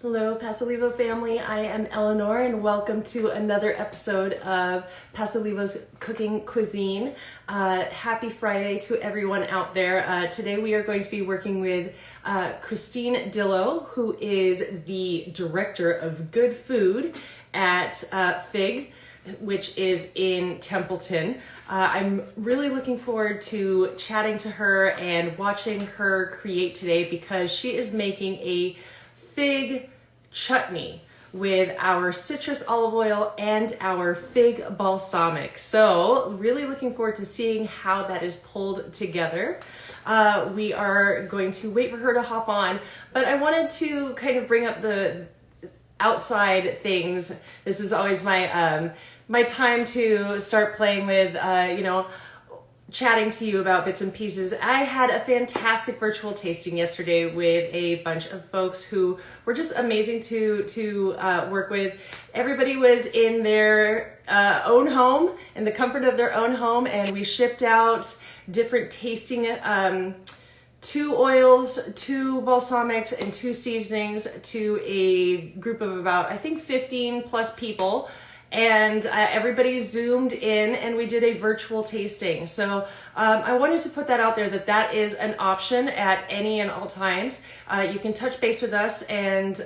Hello, Pasolivo family. I am Eleanor, and welcome to another episode of Pasolivo's Cooking Cuisine. Happy Friday to everyone out there. Today we are going to be working with Christina Dillow, who is the Director of Good Food at Fig, which is in Templeton. I'm really looking forward to chatting to her and watching her create today because she is making a Fig Chutney with our citrus olive oil and our fig balsamic. So really looking forward to seeing how that is pulled together. We are going to wait for her to hop on, but I wanted to kind of bring up the outside things. This is always my my time to start playing with, chatting to you about bits and pieces. I had a fantastic virtual tasting yesterday with a bunch of folks who were just amazing to work with. Everybody was in their own home, in the comfort of their own home, and we shipped out different tasting 2 oils, 2 balsamics, and 2 seasonings to a group of about, I think, 15 plus people. And everybody zoomed in and we did a virtual tasting. So I wanted to put that out there that is an option at any and all times. You can touch base with us and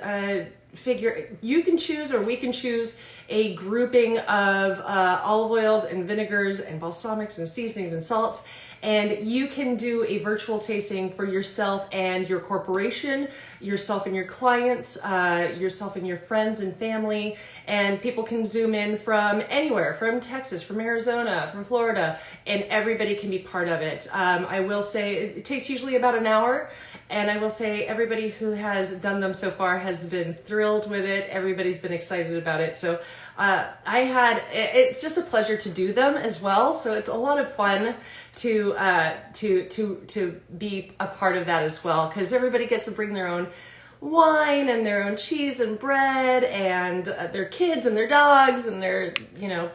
you can choose, or we can choose, a grouping of olive oils and vinegars and balsamics and seasonings and salts. And you can do a virtual tasting for yourself and your corporation, yourself and your clients, yourself and your friends and family. And people can zoom in from anywhere, from Texas, from Arizona, from Florida, and everybody can be part of it. I will say it takes usually about an hour. And I will say everybody who has done them so far has been thrilled with it. Everybody's been excited about it. So it's just a pleasure to do them as well. So it's a lot of fun to be a part of that as well, because everybody gets to bring their own wine and their own cheese and bread and their kids and their dogs and their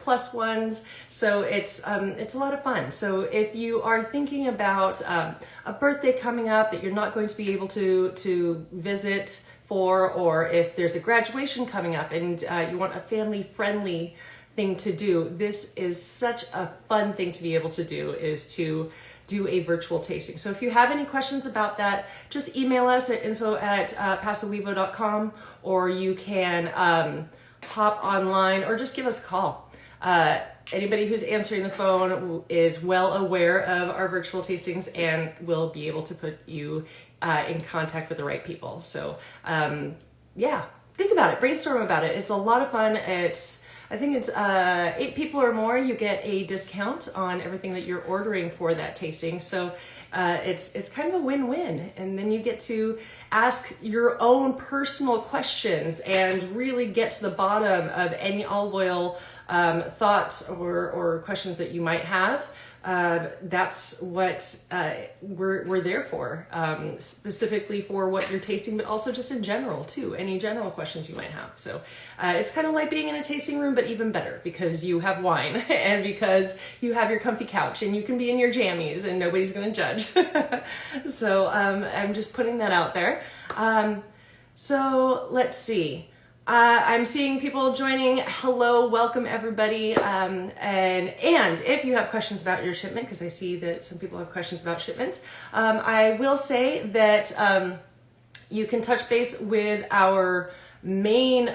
plus ones. So it's a lot of fun. So if you are thinking about a birthday coming up that you're not going to be able to visit for, or if there's a graduation coming up and you want a family friendly thing to do, this is such a fun thing to be able to do, is to do a virtual tasting. So if you have any questions about that, just email us at info@pasolivo.com, or you can hop online or just give us a call. Anybody who's answering the phone is well aware of our virtual tastings and will be able to put you in contact with the right people. So think about it, brainstorm about it. It's a lot of fun. I think it's 8 people or more, you get a discount on everything that you're ordering for that tasting. So it's kind of a win-win. And then you get to ask your own personal questions and really get to the bottom of any olive oil thoughts or questions that you might have. That's what we're there for, specifically for what you're tasting, but also just in general too, any general questions you might have. So it's kind of like being in a tasting room, but even better because you have wine and because you have your comfy couch and you can be in your jammies and nobody's going to judge. So I'm just putting that out there. So let's see. I'm seeing people joining. Hello, welcome everybody. And if you have questions about your shipment, because I see that some people have questions about shipments, I will say that you can touch base with our main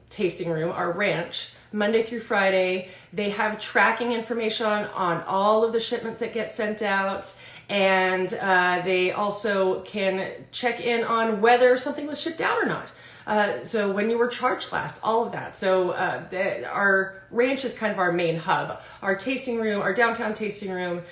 tasting room, our ranch, Monday through Friday. They have tracking information on all of the shipments that get sent out. And they also can check in on whether something was shipped out or not. So when you were charged last, all of that. So our ranch is kind of our main hub. Our tasting room, our downtown tasting room,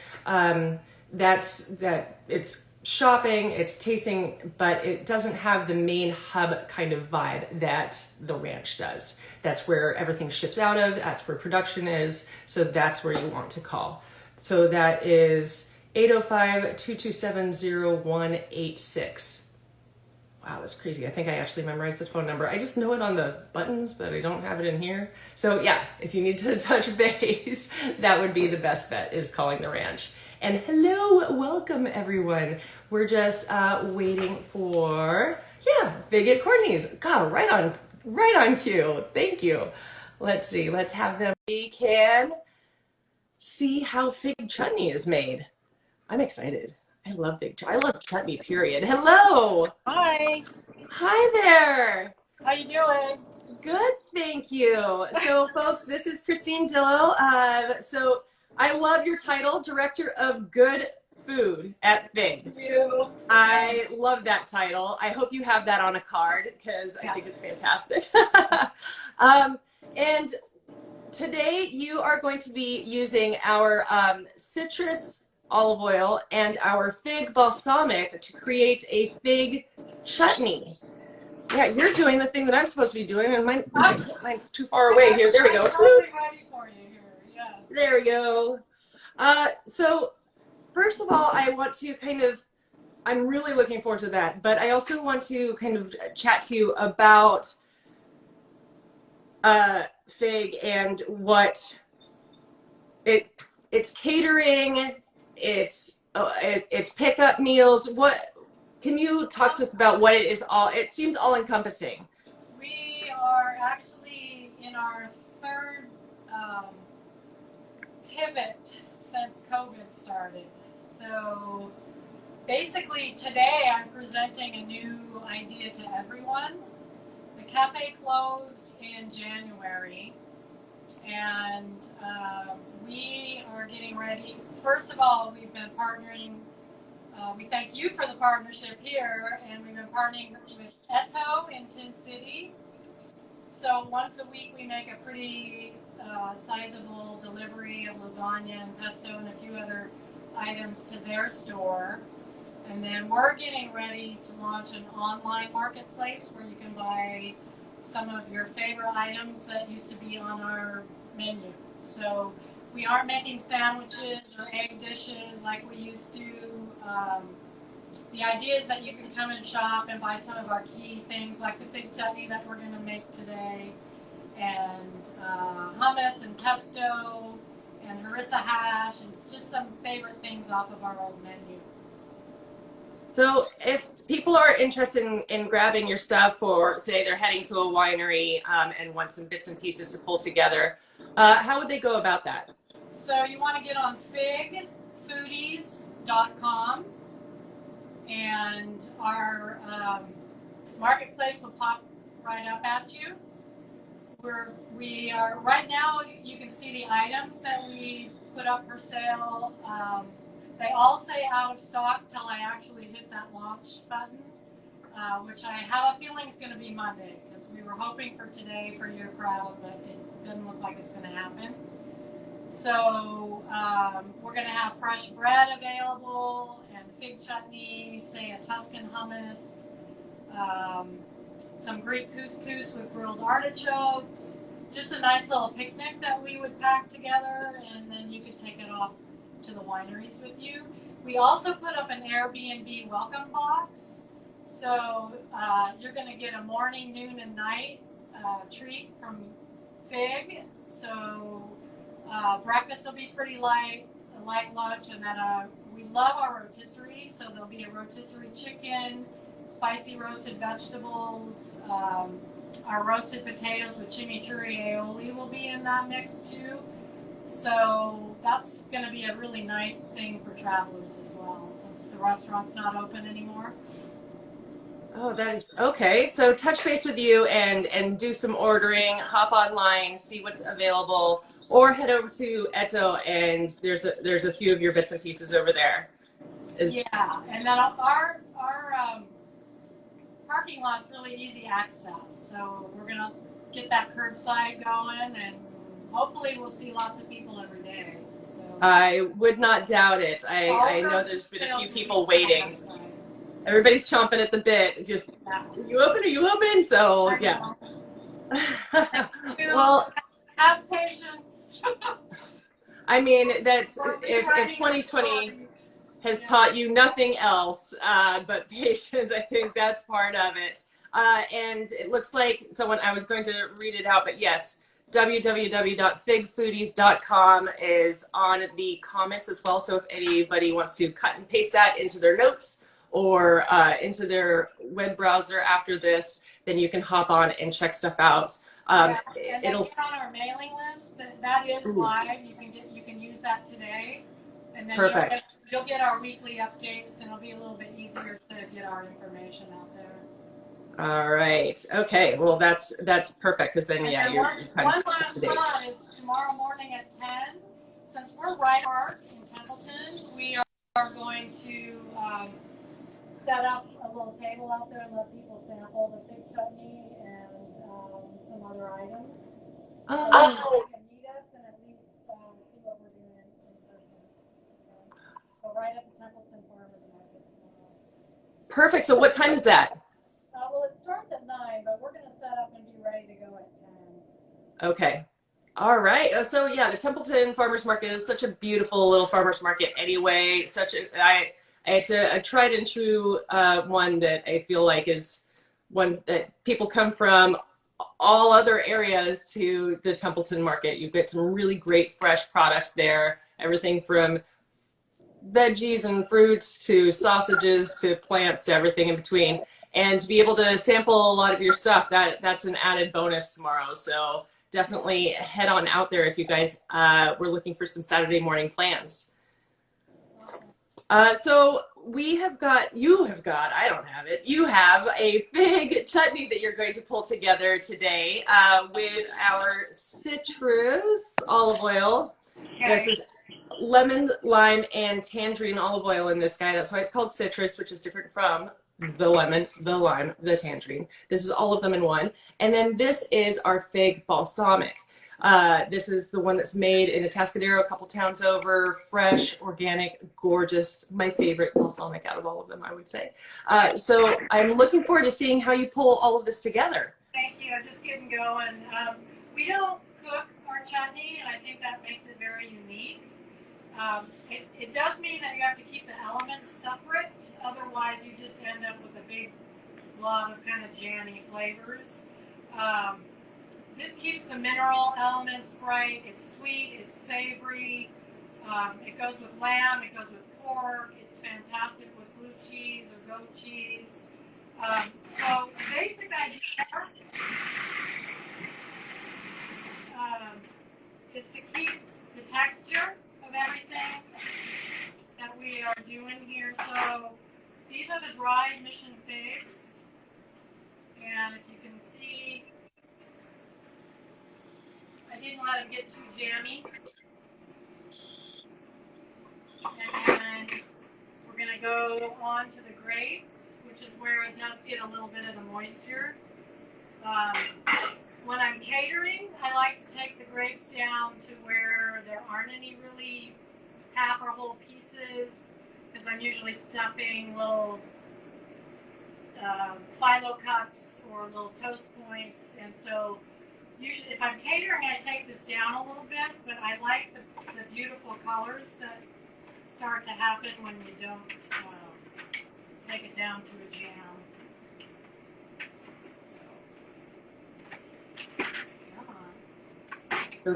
it's shopping, it's tasting, but it doesn't have the main hub kind of vibe that the ranch does. That's where everything ships out of. That's where production is. So that's where you want to call. So that is 805-227-0186. Wow, that's crazy. I think I actually memorized this phone number. I just know it on the buttons, but I don't have it in here. So yeah, if you need to touch base, that would be the best bet, is calling the ranch. And hello, welcome everyone. We're just waiting for, Fig at Courtney's. God, right on cue. Thank you. Let's see. Let's have them. We can see how fig chutney is made. I'm excited. I love fig chutney. I love chutney, period. Hello. Hi. Hi there. How you doing? Good, thank you. So, folks, this is Christina Dillow. So, I love your title, Director of Good Food at Fig. Thank you. I love that title. I hope you have that on a card because I think it's fantastic. And today you are going to be using our citrus olive oil and our fig balsamic to create a fig chutney. Yeah, you're doing the thing that I'm supposed to be doing, and mine's too far away here. There we go. Ready for you here. Yes. There we go. So first of all, I want to I'm really looking forward to that, but I also want to kind of chat to you about Fig and what it's catering, it's pickup meals. What can you talk to us about what it is all? It seems all encompassing. We are actually in our third pivot since COVID started. So basically today I'm presenting a new idea to everyone. The cafe closed in January, and we are getting ready. First of all, we've been partnering. We thank you for the partnership here, and we've been partnering with Eto in Tin City. So once a week we make a pretty sizable delivery of lasagna and pesto and a few other items to their store. And then we're getting ready to launch an online marketplace where you can buy some of your favorite items that used to be on our menu. So we aren't making sandwiches or egg dishes like we used to. The idea is that you can come and shop and buy some of our key things like the fig chutney that we're going to make today, and hummus and pesto and harissa hash, and just some favorite things off of our old menu. So if people are interested in grabbing your stuff, or say they're heading to a winery and want some bits and pieces to pull together, how would they go about that? So you want to get on figfoodies.com, and our marketplace will pop right up at you. We are right now, you can see the items that we put up for sale. They all say out of stock till I actually hit that launch button, which I have a feeling is going to be Monday, because we were hoping for today for your crowd, but it doesn't look like it's going to happen. So we're going to have fresh bread available, and fig chutney, say a Tuscan hummus, some Greek couscous with grilled artichokes, just a nice little picnic that we would pack together, and then you could take it off to the wineries with you. We also put up an Airbnb welcome box, so you're going to get a morning, noon, and night treat from Fig. So breakfast will be pretty light, a light lunch, and then we love our rotisserie, so there'll be a rotisserie chicken, spicy roasted vegetables, our roasted potatoes with chimichurri aioli will be in that mix too. So that's going to be a really nice thing for travelers as well, since the restaurant's not open anymore. Oh, that is okay. So touch base with you and do some ordering, hop online, see what's available, or head over to Eto, and there's a few of your bits and pieces over there. Yeah, and then our parking lot's really easy access, so we're gonna get that curbside going, and hopefully we'll see lots of people every day. So I would not doubt it. I know there's been a few people waiting. Everybody's chomping at the bit. Just, you open? Are you open? So yeah. Well, have patience. I mean, that's if 2020 has taught you nothing else but patience, I think that's part of it. And it looks like someone, I was going to read it out, but yes, www.figfoodies.com is on the comments as well. So if anybody wants to cut and paste that into their notes or into their web browser after this, then you can hop on and check stuff out. Yeah, and then get on our mailing list. That is live. You can use that today, and then perfect. you'll get our weekly updates, and it'll be a little bit easier to get our information out there. All right. Okay. Well, that's perfect, because then And you're kind one of up last to date. thought is tomorrow morning at 10. Since we're right park in Templeton, we are going to set up a little table out there and let people sample the Fig Chutney and some other items. Oh, So you can meet us and at least see what we're doing in person. Okay? So right at the Templeton Farmers Market tomorrow. perfect. So what time is that? Well, it starts at 9, but we're going to set up and be ready to go at 10. Okay. All right. So yeah, the Templeton Farmers Market is such a beautiful little farmers market anyway. It's a tried and true one that I feel like is one that people come from all other areas to the Templeton Market. You get some really great fresh products there. Everything from veggies and fruits to sausages to plants to everything in between. And to be able to sample a lot of your stuff, that's an added bonus tomorrow. So definitely head on out there if you guys were looking for some Saturday morning plans. So I don't have it. You have a fig chutney that you're going to pull together today with our citrus olive oil. Okay. This is lemon, lime, and tangerine olive oil in this guy. That's why it's called citrus, which is different from the lemon, the lime, the tangerine. This is all of them in one. And then this is our fig balsamic. This is the one that's made in Atascadero, a couple towns over, fresh, organic, gorgeous, my favorite balsamic out of all of them, I would say. So I'm looking forward to seeing how you pull all of this together. Thank you. I'm just getting going. We don't cook our chutney, and I think that makes it very unique. It does mean that you have to keep the elements separate, otherwise you just end up with a big lot of kind of jammy flavors. This keeps the mineral elements bright. It's sweet, it's savory. It goes with lamb, it goes with pork. It's fantastic with blue cheese or goat cheese. So the basic idea is to keep the texture of everything that we are doing here. So these are the dried mission figs, and if you can see, I didn't let them get too jammy. And we're going to go on to the grapes, which is where it does get a little bit of the moisture. When I'm catering, I like to take the grapes down to where there aren't any really half or whole pieces, because I'm usually stuffing little phyllo cups or little toast points. And so usually if I'm catering, I take this down a little bit, but I like the beautiful colors that start to happen when you don't take it down to a jam.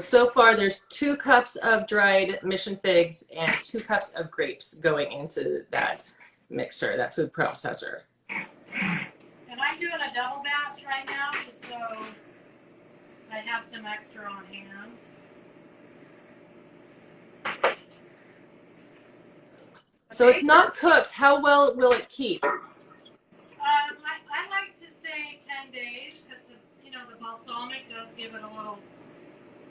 So far there's 2 cups of dried mission figs and 2 cups of grapes going into that mixer, that food processor. And I'm doing a double batch right now, just so I have some extra on hand. So it's not cooked. How well will it keep? I like to say 10 days, because the balsamic does give it a little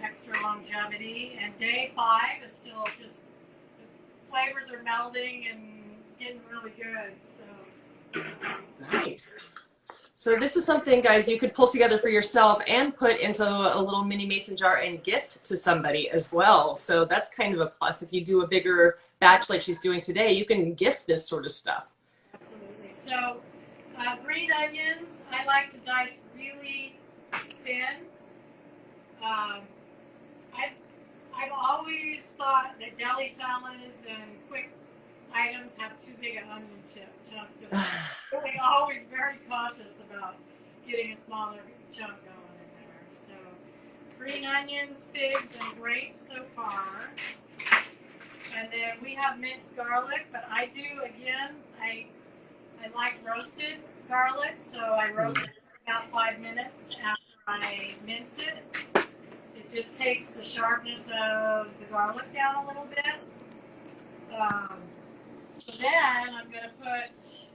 extra longevity. And day 5 is still just, the flavors are melding and getting really good. So nice. So this is something, guys, you could pull together for yourself and put into a little mini mason jar and gift to somebody as well. So that's kind of a plus. If you do a bigger batch like she's doing today, you can gift this sort of stuff. Absolutely. So green onions, I like to dice really thin. I've always thought that deli salads and quick items have too big an onion chunks, and I'm really always very cautious about getting a smaller chunk going in there. So green onions, figs, and grapes so far. And then we have minced garlic, but I I like roasted garlic, so I roast it for about 5 minutes after I mince it. It just takes the sharpness of the garlic down a little bit. So then I'm going to put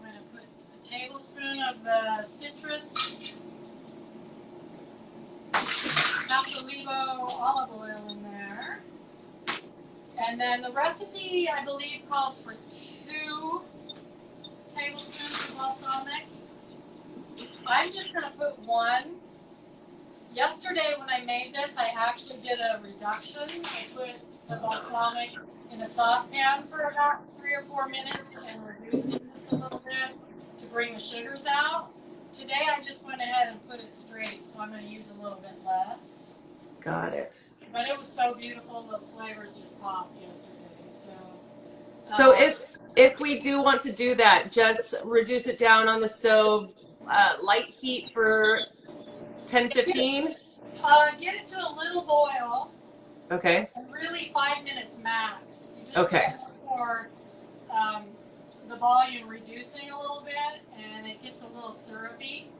a tablespoon of the citrus Pasolivo olive oil in there. And then the recipe, I believe, calls for 2 tablespoons of balsamic. I'm just going to put 1. Yesterday when I made this, I actually did a reduction. I put the balsamic in a saucepan for about 3 or 4 minutes and reduced it just a little bit to bring the sugars out. Today I just went ahead and put it straight, so I'm going to use a little bit less. Got it. But it was so beautiful; those flavors just popped yesterday. So if we do want to do that, just reduce it down on the stove, light heat for 10-15. Get it to a little boil. Okay. And really 5 minutes max. You just Okay. look for the volume reducing a little bit, and it gets a little syrupy.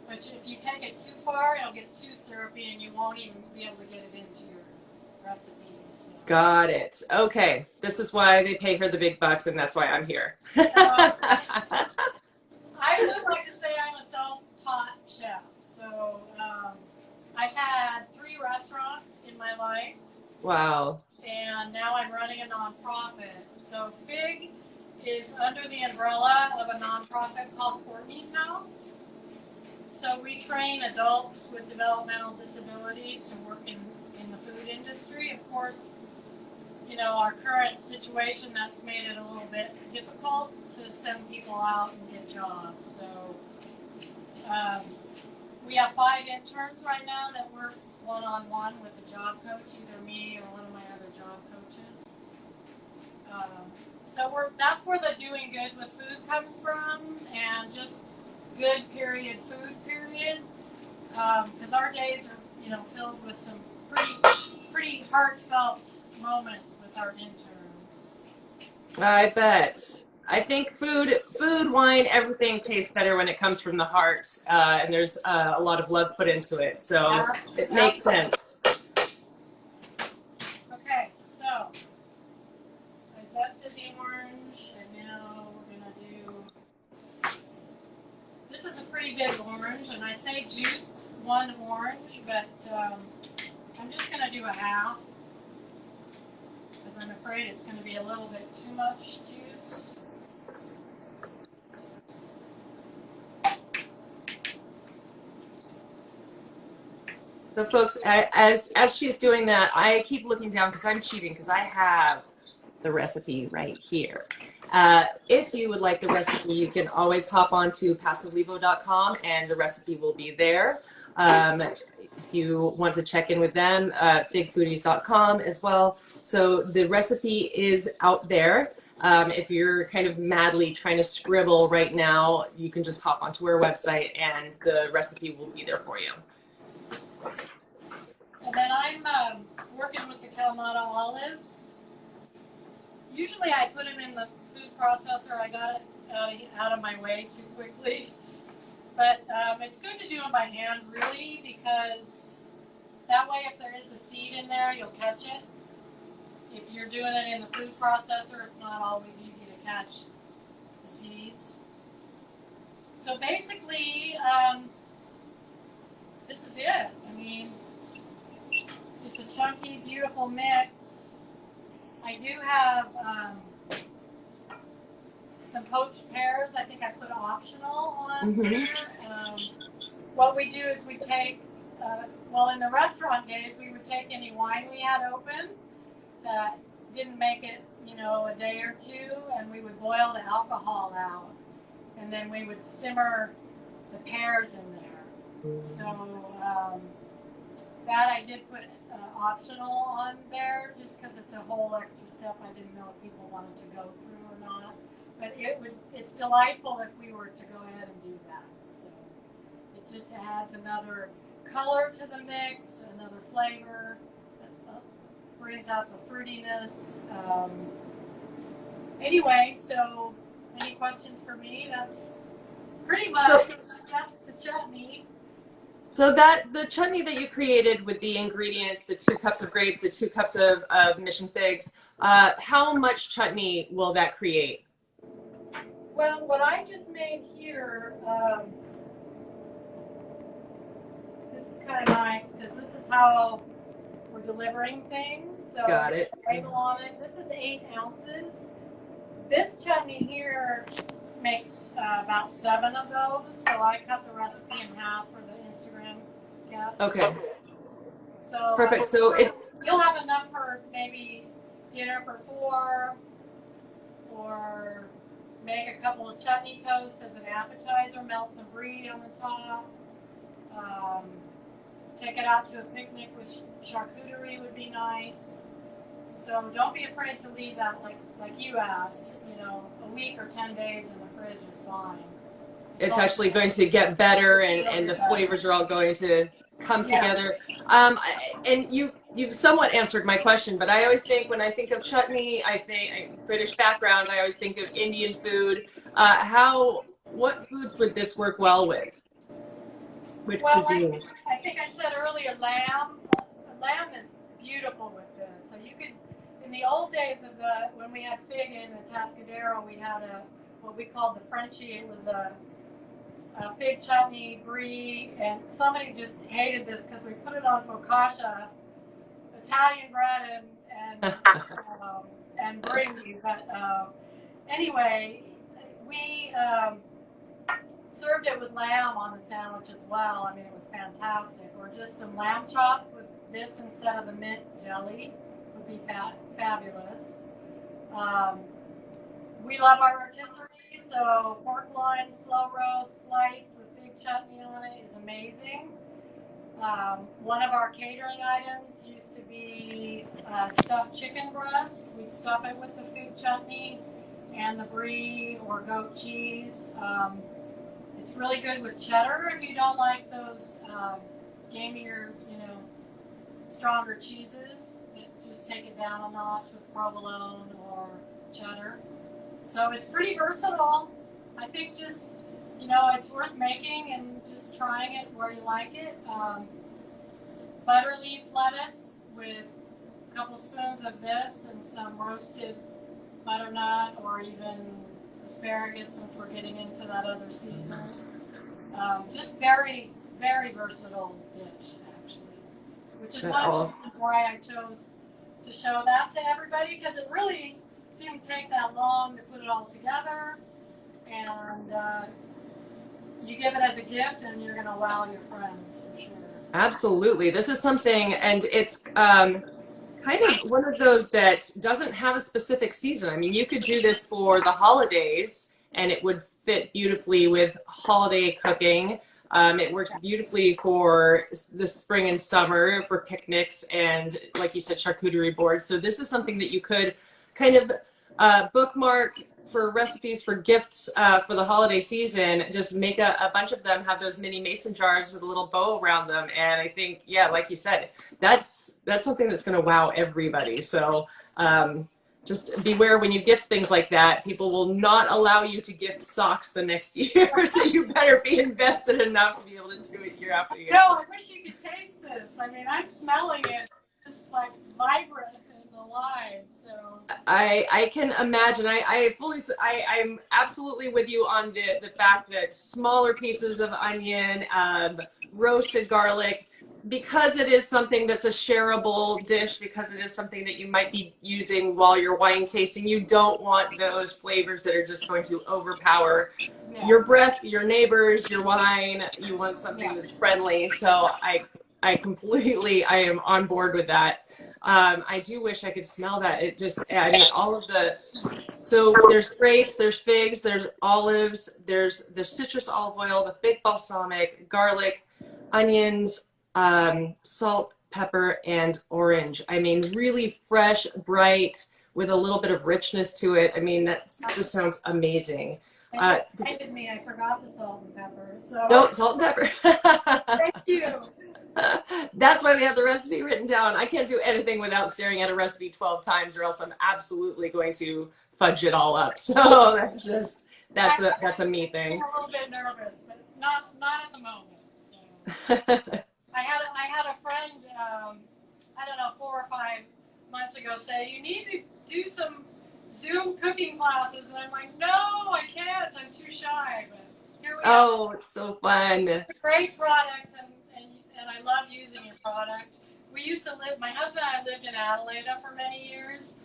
But if you take it too far, it'll get too syrupy, and you won't even be able to get it into your recipe. So. Got it. Okay. This is why they pay her the big bucks, and that's why I'm here. I would like to say I'm a self-taught chef. So I've had 3 restaurants in my life. Wow. And now I'm running a nonprofit. So Fig is under the umbrella of a nonprofit called Courtney's House. So we train adults with developmental disabilities to work in the food industry. Of course, you know, our current situation, that's made it a little bit difficult to send people out and get jobs. So we have 5 interns right now that work one-on-one with a job coach, either me or one of my other job coaches. So that's where the doing good with food comes from, and just good period food period, because our days are, you know, filled with some pretty heartfelt moments with our interns. I bet. I think food, wine, everything tastes better when it comes from the heart, and there's a lot of love put into it. So it makes sense. Okay, so I zested the orange, and now we're gonna do. This is a pretty big orange, and I say juice 1 orange, but I'm just gonna do a half because I'm afraid it's gonna be a little bit too much juice. So folks, as she's doing that, I keep looking down because I'm cheating because I have the recipe right here. If you would like the recipe, you can always hop on to pasolivo.com and the recipe will be there. If you want to check in with them, figfoodies.com as well. So the recipe is out there. If you're kind of madly trying to scribble right now, you can just hop onto our website and the recipe will be there for you. And then I'm working with the Kalamata olives. Usually I put them in the food processor. I got it out of my way too quickly. But it's good to do them by hand, really, because that way if there is a seed in there, you'll catch it. If you're doing it in the food processor, it's not always easy to catch the seeds. So basically, this is it. I mean, it's a chunky, beautiful mix. I do have some poached pears. I think I put optional on here. What we do is we take, well, in the restaurant days, we would take any wine we had open that didn't make it, you know, a day or 2, and we would boil the alcohol out, and then we would simmer the pears in there. So that I did put optional on there just because it's a whole extra step I didn't know if people wanted to go through or not. But it's delightful if we were to go ahead and do that. So it just adds another color to the mix, another flavor, brings out the fruitiness. Anyway, so any questions for me? That's pretty much, that's the chutney. So that the chutney that you've created with the ingredients, the 2 cups of grapes, the 2 cups of mission figs, how much chutney will that create? Well, what I just made here, this is kind of nice because this is how we're delivering things. So Got it. Label on it. This is 8 ounces. This chutney here makes about 7 of those. So I cut the recipe in half for the Instagram guests. Okay. So Perfect. So you'll have enough for maybe dinner for 4, or make a couple of chutney toasts as an appetizer, melt some brie on the top. Take it out to a picnic with charcuterie would be nice. So don't be afraid to leave that, like you asked, a week or 10 days in the fridge is fine. It's actually going to get better, and the flavors are all going to come together. And you've somewhat answered my question, but I always think, when I think of chutney, I think British background, I always think of Indian food. What foods would this work well with? Which cuisines? I think I said earlier, lamb. Lamb is beautiful with this. So you could, in the old days when we had Fig in the Tascadero, we had what we called the Frenchie. It was a Fig Chutney, brie, and somebody just hated this because we put it on focaccia, Italian bread, and brie. But anyway, we served it with lamb on the sandwich as well. I mean, it was fantastic. Or just some lamb chops with this instead of the mint jelly would be fabulous. We love our rotisserie, so pork loin, slow roast, sliced with Fig Chutney on it is amazing. One of our catering items used to be stuffed chicken breast. We stuff it with the Fig Chutney and the brie or goat cheese. It's really good with cheddar if you don't like those gamier, stronger cheeses. Just take it down a notch with provolone or cheddar. So it's pretty versatile. I think just, it's worth making and just trying it where you like it. Butter leaf lettuce with a couple spoons of this and some roasted butternut or even asparagus, since we're getting into that other season. Just very, very versatile dish, actually. Which is one of the reasons why I chose to show that to everybody, because it really didn't take that long to put it all together. And you give it as a gift and you're going to wow your friends for sure. Absolutely. This is something, and it's kind of one of those that doesn't have a specific season. I mean, you could do this for the holidays and it would fit beautifully with holiday cooking. It works beautifully for the spring and summer for picnics and, like you said, charcuterie boards. So this is something that you could kind of bookmark for recipes for gifts for the holiday season. Just make a bunch of them, have those mini mason jars with a little bow around them. And I think, yeah, like you said, that's something that's going to wow everybody. So just beware when you gift things like that. People will not allow you to gift socks the next year. So you better be invested enough to be able to do it year after year. No, I wish you could taste this. I mean, I'm smelling it. It's just like vibrant and alive. So I can imagine. I'm absolutely with you on the fact that smaller pieces of onion, roasted garlic, because it is something that's a shareable dish, because it is something that you might be using while you're wine tasting, you don't want those flavors that are just going to overpower your breath, your neighbors, your wine. You want something that's friendly. So I am on board with that. I do wish I could smell that. All of so there's grapes, there's figs, there's olives, there's the citrus olive oil, the fig balsamic, garlic, onions, salt, pepper, and orange. I mean, really fresh, bright, with a little bit of richness to it. I mean, that just sounds amazing. And you reminded me, I forgot the salt and pepper. So No, salt and pepper. thank you. That's why we have the recipe written down. I can't do anything without staring at a recipe 12 times, or else I'm absolutely going to fudge it all up. So that's a me thing. I'm a little bit nervous, but not at the moment. So. I had a friend, I don't know, 4 or 5 months ago say, you need to do some Zoom cooking classes. And I'm like, no, I can't. I'm too shy. But here we are. Oh, it's so fun. It's a great product, and I love using your product. We used to live, my husband and I lived in Adelaide for many years.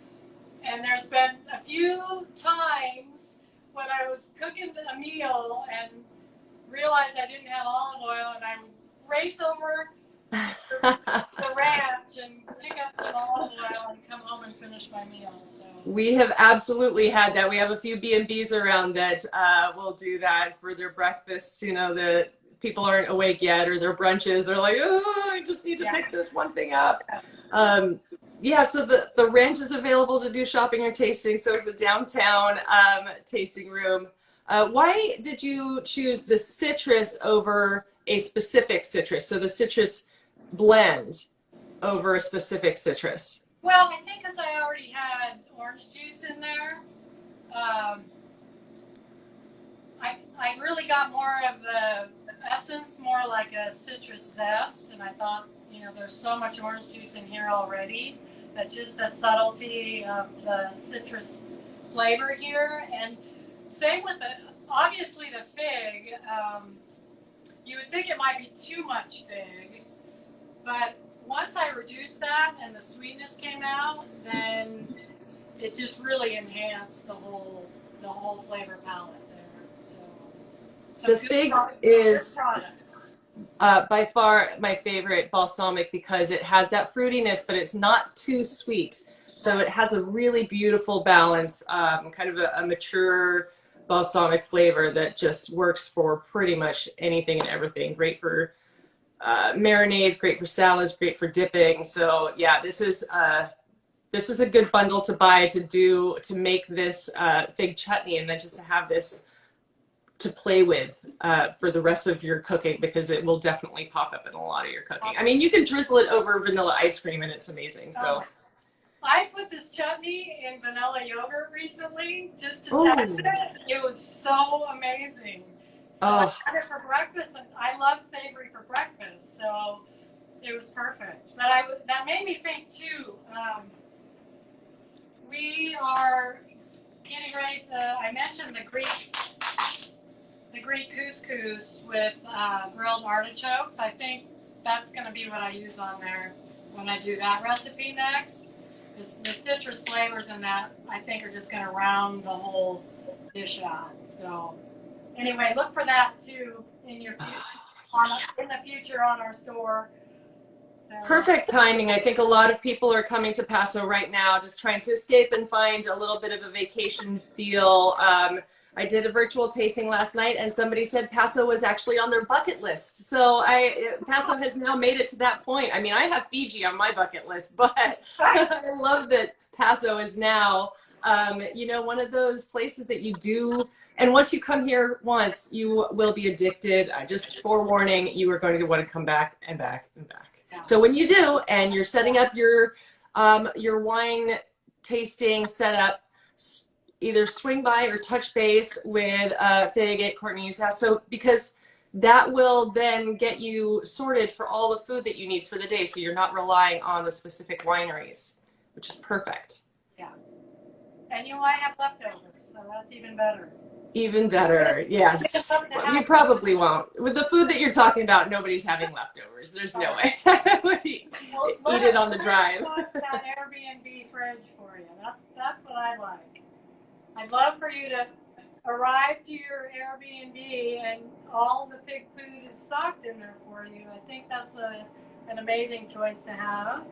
And there's been a few times when I was cooking a meal and realized I didn't have olive oil, and I would race over the ranch and pick up some olive oil and come home and finish my meal. So We have absolutely had that. We have a few B&Bs around that will do that for their breakfasts. You know, the people aren't awake yet, or their brunches. They're like, oh, I just need to pick this one thing up. Yeah, so the ranch is available to do shopping or tasting. So is the downtown tasting room. Why did you choose the citrus over a specific citrus? So the citrus blend over a specific citrus? well, I think because I already had orange juice in there, I really got more of the essence, more like a citrus zest, and I thought, you know, there's so much orange juice in here already that just the subtlety of the citrus flavor here. And same with obviously the fig. You would think it might be too much fig, but once I reduced that and the sweetness came out, then it just really enhanced the whole flavor palette there. So The fig is by far my favorite balsamic because it has that fruitiness, but it's not too sweet. So it has a really beautiful balance, kind of a mature balsamic flavor that just works for pretty much anything and everything. Great for marinades, great for salads, great for dipping. So yeah, this is a good bundle to buy to make this fig chutney, and then just to have this to play with for the rest of your cooking, because it will definitely pop up in a lot of your cooking. I mean, you can drizzle it over vanilla ice cream and it's amazing. So I put this chutney in vanilla yogurt recently just to test it. It was so amazing. So I had it for breakfast, and I love savory for breakfast, so it was perfect. But that made me think too. We are getting ready to. I mentioned the Greek couscous with grilled artichokes. I think that's going to be what I use on there when I do that recipe next. The citrus flavors in that, I think, are just going to round the whole dish out. So anyway, look for that too in the future on our store. So, perfect timing. I think a lot of people are coming to Paso right now, just trying to escape and find a little bit of a vacation feel. I did a virtual tasting last night, and somebody said Paso was actually on their bucket list. So Paso has now made it to that point. I mean, I have Fiji on my bucket list, but I love that Paso is now, one of those places that you do. And once you come here once, you will be addicted. Just forewarning, you are going to want to come back and back and back. Yeah. So when you do, and you're setting up your wine tasting setup, either swing by or touch base with Fig at Courtney's house. So because that will then get you sorted for all the food that you need for the day. So you're not relying on the specific wineries, which is perfect. Yeah. And you might have leftovers, so that's even better. Even better, yes. You probably won't. With the food that you're talking about, nobody's having leftovers. There's no way. Eat it on the drive. That Airbnb fridge for you. That's what I like. I'd love for you to arrive to your Airbnb and all the fig food is stocked in there for you. I think that's an amazing choice to have.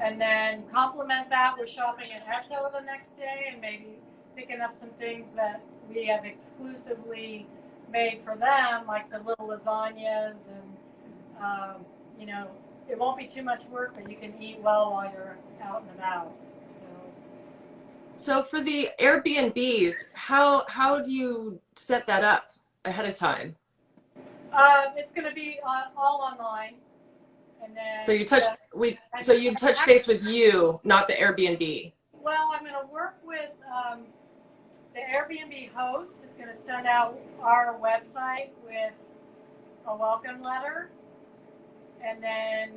And then complement that with shopping at Echo the next day and maybe picking up some things that we have exclusively made for them, like the little lasagnas, and it won't be too much work, but you can eat well while you're out and about. So So for the Airbnbs, how do you set that up ahead of time? It's going to be all online, and So then you touch so you touch base with you, not the Airbnb. well, I'm going to work with the Airbnb host is going to send out our website with a welcome letter, and then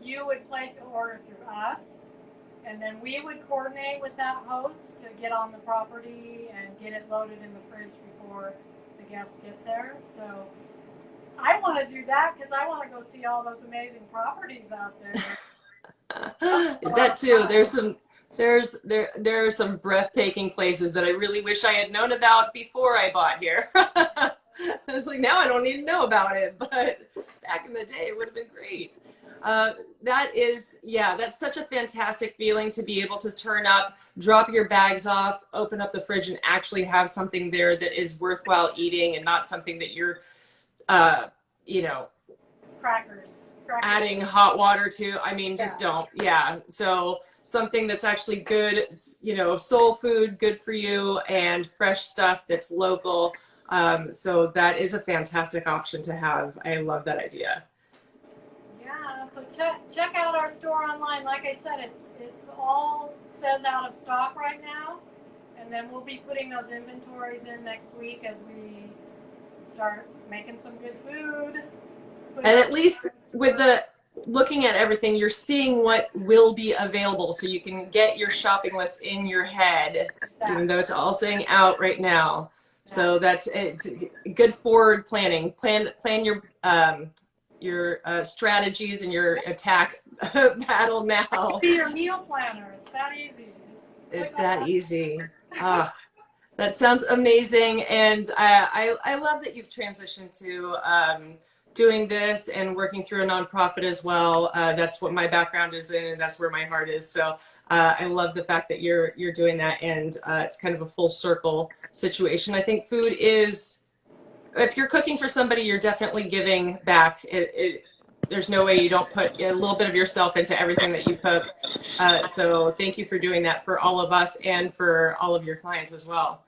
you would place the order through us, and then we would coordinate with that host to get on the property and get it loaded in the fridge before the guests get there. So I want to do that because I want to go see all those amazing properties out there. That too. There are some breathtaking places that I really wish I had known about before I bought here. I was like, now I don't need to know about it, but back in the day, it would have been great. That's such a fantastic feeling to be able to turn up, drop your bags off, open up the fridge, and actually have something there that is worthwhile eating and not something that you're, you know, Crackers. adding hot water to. I mean, just don't. Yeah. So something that's actually good, you know, soul food, good for you, and fresh stuff that's local. So that is a fantastic option to have. I love that idea. Yeah, so check out our store online. Like I said, it's all says out of stock right now, and then we'll be putting those inventories in next week as we start making some good food. And at least with the looking at everything, you're seeing what will be available, so you can get your shopping list in your head, even though it's all saying out right now. So it's good forward planning. Plan your strategies and your attack battle now. Be your meal planner. It's that easy. It's that easy. Ah, that sounds amazing, and I love that you've transitioned to doing this and working through a nonprofit as well. That's what my background is in, and that's where my heart is. So I love the fact that you're doing that, and it's kind of a full circle situation. I think food is, if you're cooking for somebody, you're definitely giving back. There's no way you don't put a little bit of yourself into everything that you cook. So thank you for doing that for all of us and for all of your clients as well.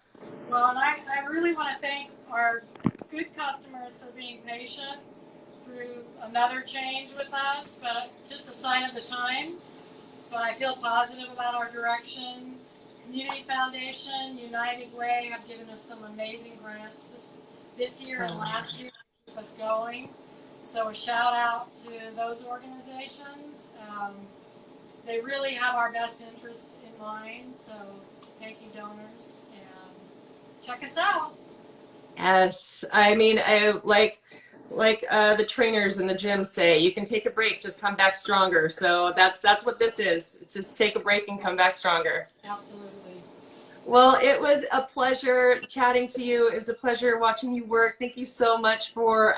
Well, and I really want to thank our good customers for being patient through another change with us, but just a sign of the times. But I feel positive about our direction. Community Foundation, United Way have given us some amazing grants this year and last year to keep us going. So a shout out to those organizations. They really have our best interests in mind. So thank you, donors, and check us out. Yes, I mean, like the trainers in the gym say, you can take a break, just come back stronger. So that's what this is. It's just take a break and come back stronger. Absolutely. Well, it was a pleasure chatting to you. It was a pleasure watching you work. Thank you so much for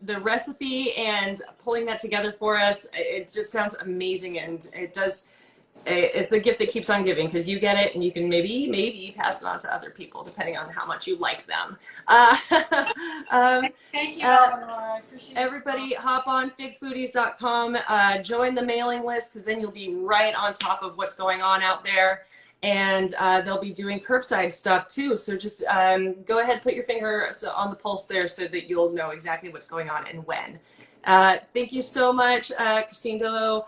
the recipe and pulling that together for us. It just sounds amazing, and it's the gift that keeps on giving, because you get it and you can maybe pass it on to other people depending on how much you like them. Thank you, Eleanor. I appreciate it. Everybody hop on figfoodies.com, join the mailing list, because then you'll be right on top of what's going on out there. And they'll be doing curbside stuff too. So just go ahead, put your finger on the pulse there so that you'll know exactly what's going on and when. Thank you so much, Christina Dillow.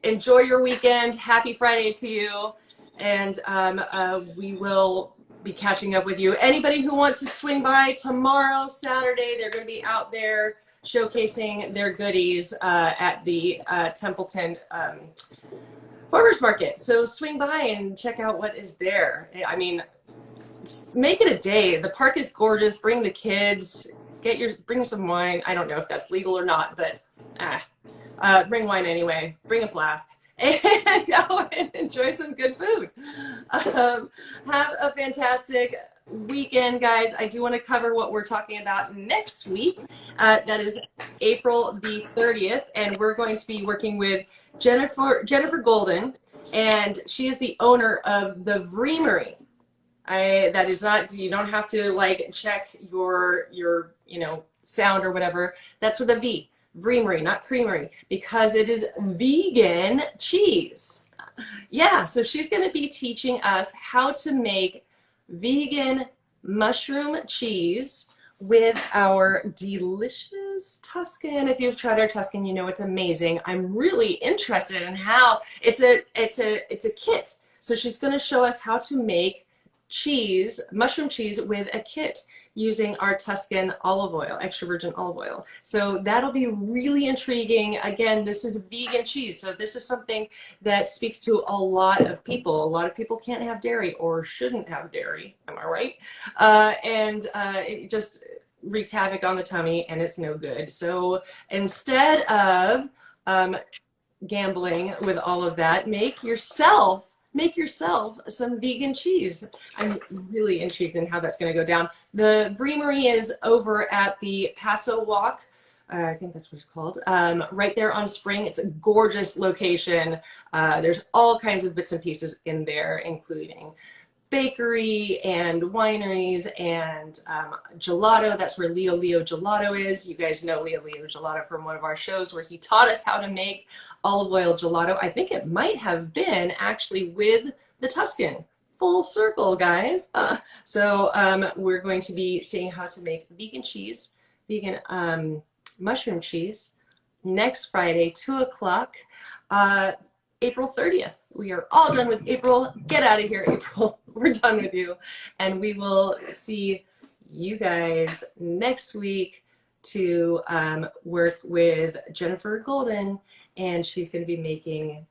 Enjoy your weekend. Happy Friday to you. And we will be catching up with you. Anybody who wants to swing by tomorrow, Saturday, they're going to be out there showcasing their goodies at the Templeton Farmers Market. So swing by and check out what is there. I mean, make it a day. The park is gorgeous. Bring the kids. Bring some wine. I don't know if that's legal or not, but bring wine anyway. Bring a flask and go and enjoy some good food. Have a fantastic weekend, guys. I do want to cover what we're talking about next week. That is April the 30th, and we're going to be working with Jennifer Golden, and she is the owner of the Vreamery. That is not, you don't have to like check your sound or whatever. That's with a V. Vreamery, not creamery, because it is vegan cheese. Yeah, so she's going to be teaching us how to make vegan mushroom cheese with our delicious Tuscan. If you've tried our Tuscan, you know it's amazing. I'm really interested in how it's a kit. So she's going to show us how to make cheese, mushroom cheese with a kit using our Tuscan olive oil, extra virgin olive oil. So that'll be really intriguing. Again, this is vegan cheese, so this is something that speaks to a lot of people. A lot of people can't have dairy or shouldn't have dairy. Am I right? It just wreaks havoc on the tummy and it's no good. So instead of gambling with all of that, make yourself some vegan cheese. I'm really intrigued in how that's going to go down. The Vreamery is over at the Paso Walk. I think that's what it's called. Right there on Spring. It's a gorgeous location. There's all kinds of bits and pieces in there, including bakery and wineries and gelato. That's where Leo Gelato is. You guys know Leo Gelato from one of our shows where he taught us how to make olive oil gelato. I think it might have been actually with the Tuscan. Full circle, guys. We're going to be seeing how to make vegan cheese, vegan mushroom cheese next Friday, 2 o'clock, April 30th. We are all done with April. Get out of here, April. We're done with you. And we will see you guys next week to work with Jennifer Golden. And she's going to be making,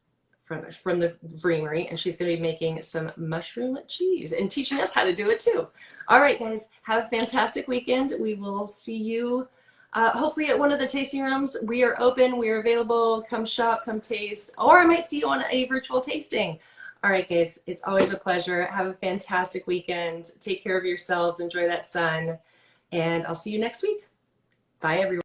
from the Vreamery, and she's going to be making some mushroom cheese and teaching us how to do it too. All right, guys, have a fantastic weekend. We will see you hopefully at one of the tasting rooms. We are open, we are available. Come shop, come taste, or I might see you on a virtual tasting. All right, guys, it's always a pleasure. Have a fantastic weekend. Take care of yourselves, enjoy that sun, and I'll see you next week. Bye, everyone.